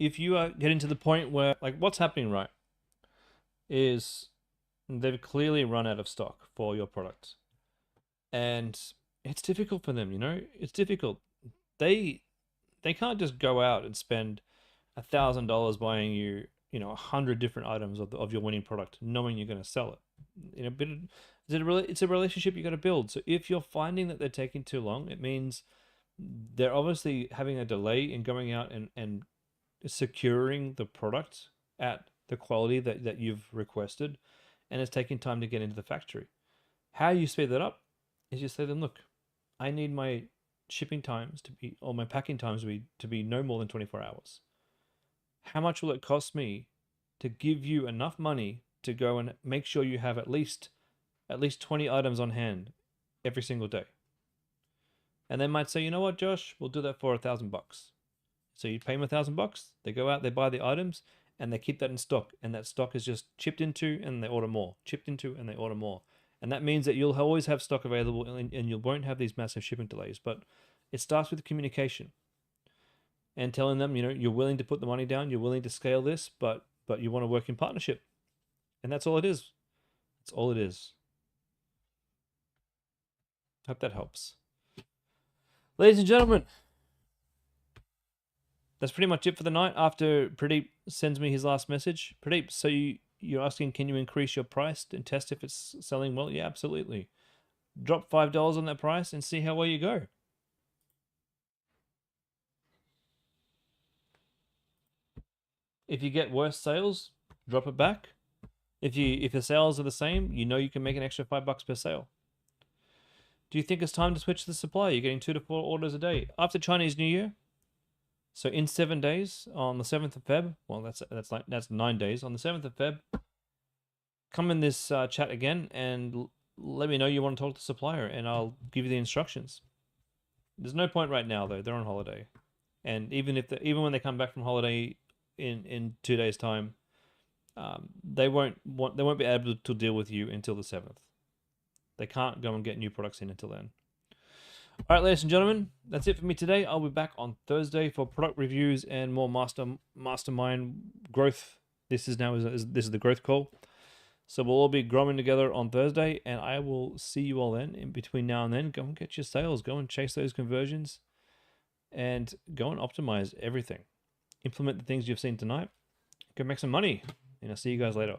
if you are getting to the point where, like, what's happening right is they've clearly run out of stock for your product, and it's difficult for them, you know. It's difficult. They can't just go out and spend $1,000 buying you, you know, 100 different items of your winning product, knowing you're going to sell it. You know, but it's a relationship you got to build. So if you're finding that they're taking too long, it means they're obviously having a delay in going out and securing the product at the quality that you've requested, and it's taking time to get into the factory. How you speed that up is you say to them, look, I need my shipping times to be, or my packing times to be no more than 24 hours. How much will it cost me to give you enough money to go and make sure you have at least 20 items on hand every single day? And they might say, you know what, Josh, we'll do that for $1,000. So you pay them $1,000, they go out, they buy the items, and they keep that in stock, and that stock is just chipped into, and they order more, chipped into, and they order more. And that means that you'll always have stock available, and you won't have these massive shipping delays. But it starts with communication and telling them, you know, you're willing to put the money down, you're willing to scale this, but you want to work in partnership. And that's all it is. That's all it is. Hope that helps. Ladies and gentlemen, that's pretty much it for the night. After Pradeep sends me his last message. Pradeep, so you're asking, can you increase your price and test if it's selling well? Yeah, absolutely. Drop $5 on that price and see how well you go. If you get worse sales, drop it back. If the sales are the same, you know you can make an extra $5 per sale. Do you think it's time to switch to the supplier? You're getting 2 to 4 orders a day after Chinese New Year. So in 7 days, on the 7th of Feb, well, that's 9 days. On the 7th of Feb, come in this chat again and let me know you want to talk to the supplier, and I'll give you the instructions. There's no point right now, though. They're on holiday, and even when they come back from holiday in 2 days' time, they won't be able to deal with you until the 7th. They can't go and get new products in until then. All right, ladies and gentlemen, that's it for me today. I'll be back on Thursday for product reviews and more mastermind growth. This is the growth call. So we'll all be growing together on Thursday, and I will see you all then. In between now and then, go and get your sales. Go and chase those conversions, and go and optimize everything. Implement the things you've seen tonight. Go make some money, and I'll see you guys later.